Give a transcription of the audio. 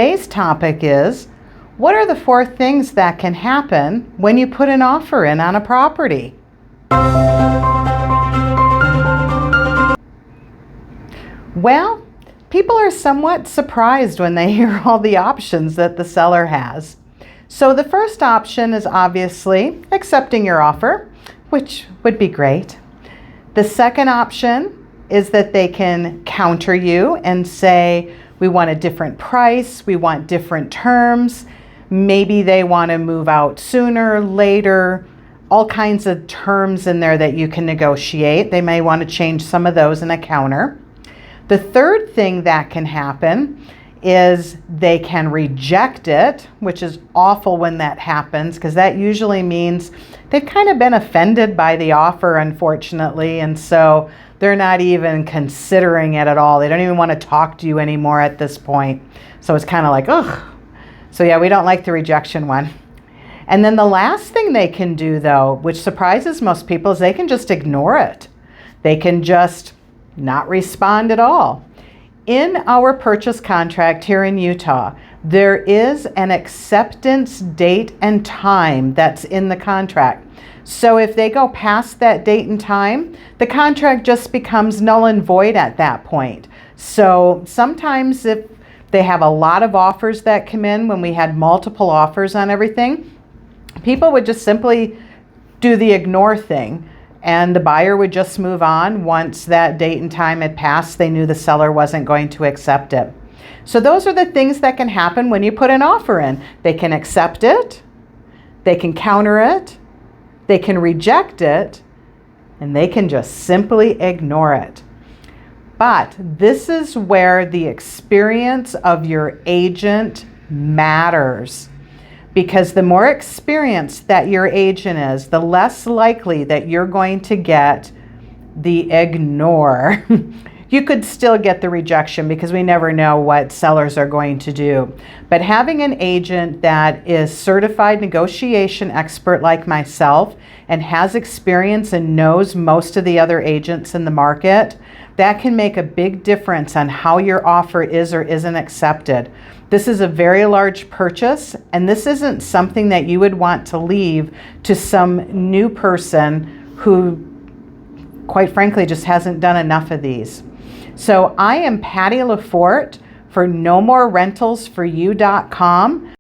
Today's topic is, what are the 4 things that can happen when you put an offer in on a property? Well, people are somewhat surprised when they hear all the options that the seller has. So the first option is obviously accepting your offer, which would be great. The second option is that they can counter you and say, we want a different price, we want different terms. Maybe they want to move out sooner, later, all kinds of terms in there that you can negotiate. They may want to change some of those in a counter. The third thing that can happen is they can reject it, which is awful when that happens, because that usually means they've kind of been offended by the offer, unfortunately, and so they're not even considering it at all. They don't even want to talk to you anymore at this point. So it's kind of like, ugh. So yeah, we don't like the rejection one. And then the last thing they can do, though, which surprises most people, is they can just ignore it. They can just not respond at all. In our purchase contract here in Utah, there is an acceptance date and time that's in the contract. So if they go past that date and time, the contract just becomes null and void at that point. So sometimes if they have a lot of offers that come in, when we had multiple offers on everything, people would just simply do the ignore thing. And the buyer would just move on. Once that date and time had passed, they knew the seller wasn't going to accept it. So those are the things that can happen when you put an offer in. They can accept it, they can counter it, they can reject it, and they can just simply ignore it. But this is where the experience of your agent matters. Because the more experienced that your agent is, the less likely that you're going to get the ignore. You could still get the rejection because we never know what sellers are going to do. But having an agent that is certified negotiation expert like myself and has experience and knows most of the other agents in the market, that can make a big difference on how your offer is or isn't accepted. This is a very large purchase, and this isn't something that you would want to leave to some new person who, quite frankly, just hasn't done enough of these. So I am Patty Laforte for NoMoreRentalsForYou.com.